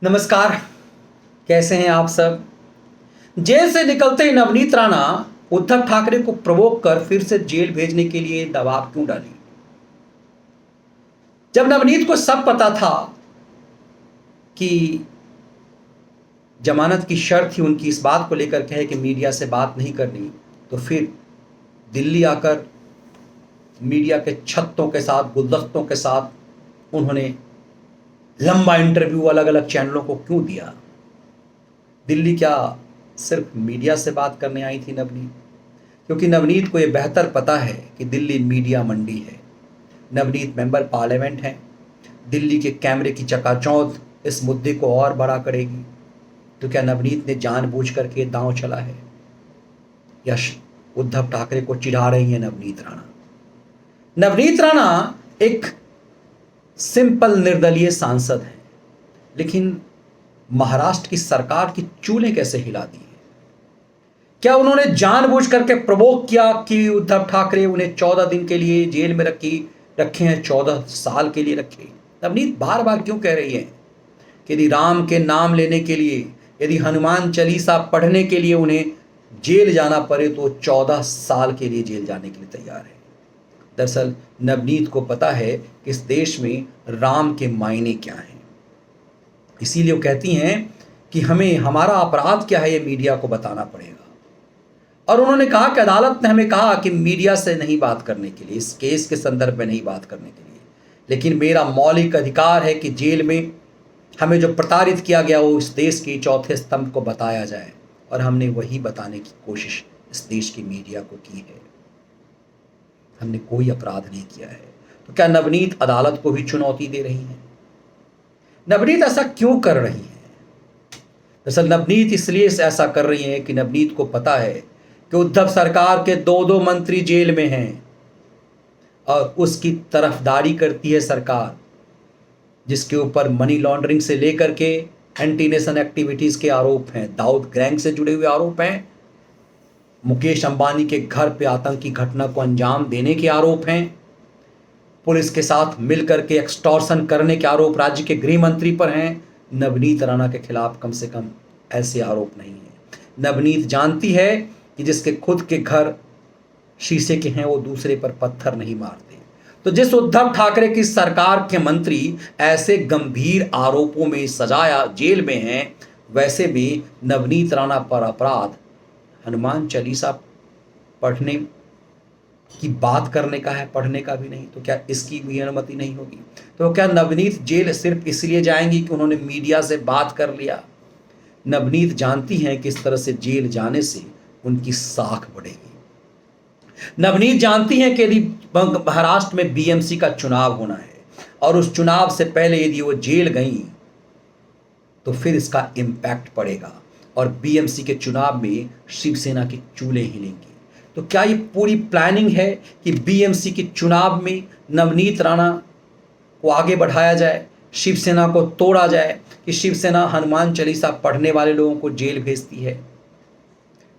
नमस्कार। कैसे हैं आप सब। जेल से निकलते ही नवनीत राणा उद्धव ठाकरे को प्रवोक कर फिर से जेल भेजने के लिए दबाव क्यों डाली। जब नवनीत को सब पता था कि जमानत की शर्त ही उनकी इस बात को लेकर के है कि मीडिया से बात नहीं करनी, तो फिर दिल्ली आकर मीडिया के छत्तों के साथ, गुलदस्तों के साथ उन्होंने लंबा इंटरव्यू अलग अलग चैनलों को क्यों दिया। दिल्ली क्या सिर्फ मीडिया से बात करने आई थी नवनीत? क्योंकि नवनीत को यह बेहतर पता है कि दिल्ली मीडिया मंडी है। नवनीत मेंबर पार्लियामेंट हैं। दिल्ली के कैमरे की चकाचौंध इस मुद्दे को और बड़ा करेगी। तो क्या नवनीत ने जानबूझ करके दांव चला है, या उद्धव ठाकरे को चिढ़ा रही है नवनीत राणा? नवनीत राणा एक सिंपल निर्दलीय सांसद है, लेकिन महाराष्ट्र की सरकार की चूल्हे कैसे हिला दी है? क्या उन्होंने जानबूझ करके प्रवोक किया कि उद्धव ठाकरे उन्हें 14 दिन के लिए जेल में रखे हैं, 14 साल के लिए रखे? नवनीत बार बार क्यों कह रही है कि यदि राम के नाम लेने के लिए, यदि हनुमान चालीसा पढ़ने के लिए उन्हें जेल जाना पड़े तो 14 साल के लिए जेल जाने के लिए तैयार है? दरअसल नवनीत को पता है कि इस देश में राम के मायने क्या हैं। इसीलिए वो कहती हैं कि हमें हमारा अपराध क्या है ये मीडिया को बताना पड़ेगा। और उन्होंने कहा कि अदालत ने हमें कहा कि मीडिया से नहीं बात करने के लिए, इस केस के संदर्भ में नहीं बात करने के लिए, लेकिन मेरा मौलिक अधिकार है कि जेल में हमें जो प्रताड़ित किया गया वो इस देश के चौथे स्तंभ को बताया जाए। और हमने वही बताने की कोशिश इस देश की मीडिया को की है। हमने कोई अपराध नहीं किया है। तो क्या नवनीत अदालत को भी चुनौती दे रही है? नवनीत ऐसा क्यों कर रही है? दरअसल नवनीत इसलिए ऐसा कर रही है कि नवनीत को पता है कि उद्धव सरकार के दो दो मंत्री जेल में हैं और उसकी तरफदारी करती है सरकार, जिसके ऊपर मनी लॉन्ड्रिंग से लेकर के एंटी नेशन एक्टिविटीज के आरोप हैं, दाऊद गैंग से जुड़े हुए आरोप हैं, मुकेश अंबानी के घर पे आतंकी घटना को अंजाम देने के आरोप हैं, पुलिस के साथ मिलकर के एक्सटॉर्शन करने के आरोप राज्य के गृह मंत्री पर हैं। नवनीत राणा के खिलाफ कम से कम ऐसे आरोप नहीं है। नवनीत जानती है कि जिसके खुद के घर शीशे के हैं वो दूसरे पर पत्थर नहीं मारते। तो जिस उद्धव ठाकरे की सरकार के मंत्री ऐसे गंभीर आरोपों में सजाया जेल में हैं, वैसे भी नवनीत राणा पर अपराध हनुमान चालीसा पढ़ने की बात करने का है, पढ़ने का भी नहीं। तो क्या इसकी भी अनुमति नहीं होगी? तो क्या नवनीत जेल सिर्फ इसलिए जाएंगी कि उन्होंने मीडिया से बात कर लिया? नवनीत जानती हैं कि इस तरह से जेल जाने से उनकी साख बढ़ेगी। नवनीत जानती हैं कि यदि महाराष्ट्र में बीएमसी का चुनाव होना है और उस चुनाव से पहले यदि वो जेल गई तो फिर इसका इम्पैक्ट पड़ेगा और बीएमसी के चुनाव में शिवसेना की चूल्हे हिलेंगी। तो क्या ये पूरी प्लानिंग है कि बीएमसी के चुनाव में नवनीत राणा को आगे बढ़ाया जाए, शिवसेना को तोड़ा जाए, कि शिवसेना हनुमान चालीसा पढ़ने वाले लोगों को जेल भेजती है?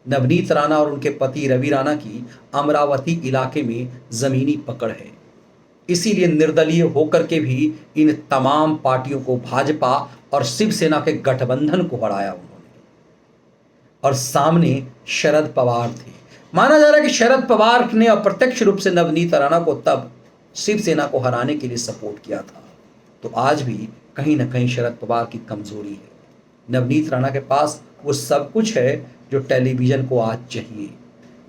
नवनीत राणा और उनके पति रवि राणा की अमरावती इलाके में जमीनी पकड़ है। इसीलिए निर्दलीय होकर के भी इन तमाम पार्टियों को, भाजपा और शिवसेना के गठबंधन को हराया उन्होंने। और सामने शरद पवार थे। माना जा रहा है कि शरद पवार ने अप्रत्यक्ष रूप से नवनीत राणा को तब शिवसेना को हराने के लिए सपोर्ट किया था। तो आज भी कहीं ना कहीं शरद पवार की कमजोरी है। नवनीत राणा के पास वो सब कुछ है जो टेलीविजन को आज चाहिए।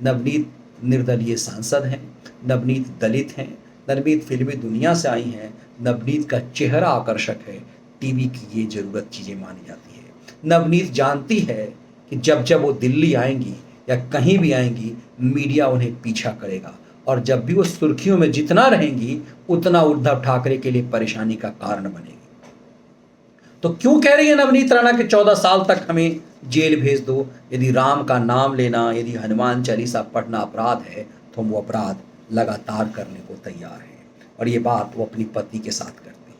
नवनीत निर्दलीय सांसद हैं, नवनीत दलित हैं, नवनीत फिल्मी दुनिया से आई हैं, नवनीत का चेहरा आकर्षक है, टीवी की ये जरूरत चीज़ें मानी जाती है। नवनीत जानती है कि जब जब वो दिल्ली आएंगी या कहीं भी आएंगी, मीडिया उन्हें पीछा करेगा और जब भी वो सुर्खियों में जितना रहेंगी उतना उद्धव ठाकरे के लिए परेशानी का कारण बनेगी। तो क्यों कह रही है नवनीत राणा कि 14 साल तक हमें जेल भेज दो? यदि राम का नाम लेना, यदि हनुमान चालीसा पढ़ना अपराध है तो हम वो अपराध लगातार करने को तैयार हैं। और ये बात वो अपनी पति के साथ करते हैं।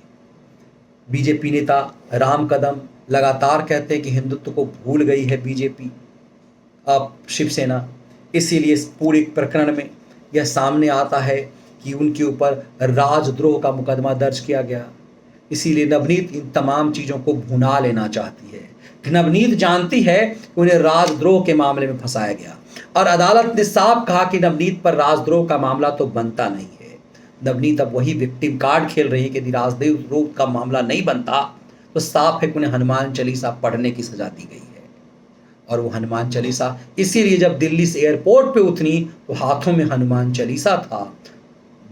बीजेपी नेता राम कदम लगातार कहते हैं कि हिंदुत्व को भूल गई है बीजेपी, अब शिवसेना। इसीलिए इस पूरे प्रकरण में यह सामने आता है कि उनके ऊपर राजद्रोह का मुकदमा दर्ज किया गया। इसीलिए नवनीत इन तमाम चीज़ों को भुना लेना चाहती है। नवनीत जानती है कि उन्हें राजद्रोह के मामले में फंसाया गया और अदालत ने साफ कहा कि नवनीत पर राजद्रोह का मामला तो बनता नहीं है। नवनीत अब वही विक्टिम कार्ड खेल रही है कि यदि राजद्रोह का मामला नहीं बनता तो साफ है कि उन्हें हनुमान चालीसा पढ़ने की सजा दी गई है। और वो हनुमान चालीसा इसीलिए जब दिल्ली से एयरपोर्ट पे उतरी तो हाथों में हनुमान चालीसा था,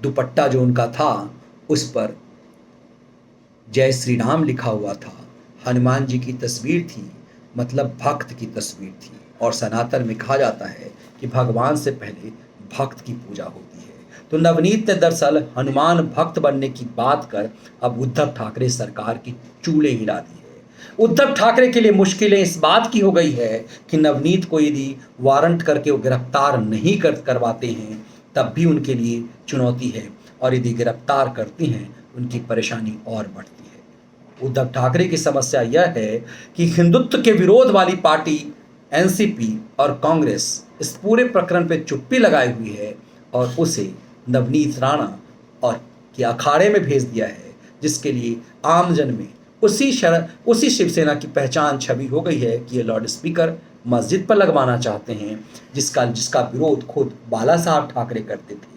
दुपट्टा जो उनका था उस पर जय श्री राम लिखा हुआ था, हनुमान जी की तस्वीर थी, मतलब भक्त की तस्वीर थी। और सनातन में कहा जाता है कि भगवान से पहले भक्त की पूजा होती है। तो नवनीत ने दरअसल हनुमान भक्त बनने की बात कर अब उद्धव ठाकरे सरकार की चूल्हे हिला दी है। उद्धव ठाकरे के लिए मुश्किलें इस बात की हो गई है कि नवनीत को यदि वारंट करके वो गिरफ्तार नहीं करवाते हैं तब भी उनके लिए चुनौती है, और यदि गिरफ्तार करती हैं उनकी परेशानी और बढ़ती है। उद्धव ठाकरे की समस्या यह है कि हिंदुत्व के विरोध वाली पार्टी एनसीपी और कांग्रेस इस पूरे प्रकरण पे चुप्पी लगाई हुई है और उसे नवनीत राणा और के अखाड़े में भेज दिया है, जिसके लिए आमजन में उसी शिवसेना की पहचान छवि हो गई है कि ये लाउड स्पीकर मस्जिद पर लगवाना चाहते हैं, जिसका विरोध खुद बाला साहब ठाकरे करते थे।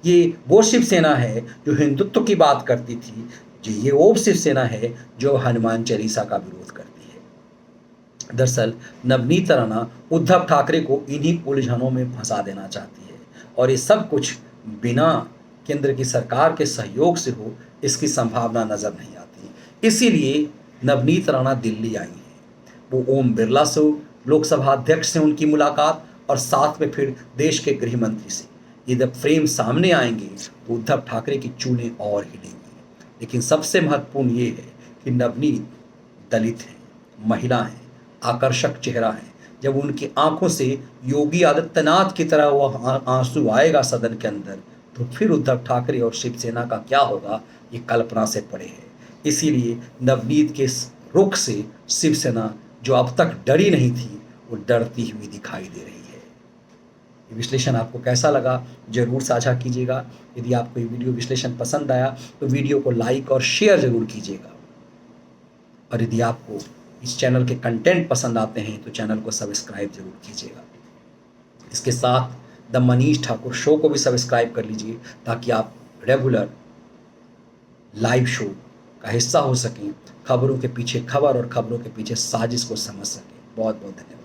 ये वो शिवसेना है जो हिंदुत्व की बात करती थी, जो ये वो शिवसेना है जो हनुमान चालीसा का विरोध करती है। दरअसल नवनीत राणा उद्धव ठाकरे को इन्हीं उलझनों में फंसा देना चाहती है, और ये सब कुछ बिना केंद्र की सरकार के सहयोग से हो इसकी संभावना नजर नहीं आती। इसीलिए नवनीत राणा दिल्ली आई हैं। वो ओम बिरला से, लोकसभा अध्यक्ष से उनकी मुलाकात, और साथ में फिर देश के गृह मंत्री से। ये जब फ्रेम सामने आएंगे तो उद्धव ठाकरे की चूलें और हिलेंगी। लेकिन सबसे महत्वपूर्ण ये है कि नवनीत दलित हैं, महिला हैं, आकर्षक चेहरा है। जब उनकी आंखों से योगी आदित्यनाथ की तरह वह आंसू आएगा सदन के अंदर, तो फिर उद्धव ठाकरे और शिवसेना का क्या होगा ये कल्पना से परे है। इसीलिए नवनीत के इस रुख से शिवसेना जो अब तक डरी नहीं थी वो डरती हुई दिखाई दे रही है। ये विश्लेषण आपको कैसा लगा जरूर साझा कीजिएगा। यदि आपको ये वीडियो विश्लेषण पसंद आया तो वीडियो को लाइक और शेयर जरूर कीजिएगा, और यदि आपको इस चैनल के कंटेंट पसंद आते हैं तो चैनल को सब्सक्राइब जरूर कीजिएगा। इसके साथ द मनीष ठाकुर शो को भी सब्सक्राइब कर लीजिए ताकि आप रेगुलर लाइव शो का हिस्सा हो सकें, खबरों के पीछे खबर और खबरों के पीछे साजिश को समझ सकें। बहुत बहुत धन्यवाद।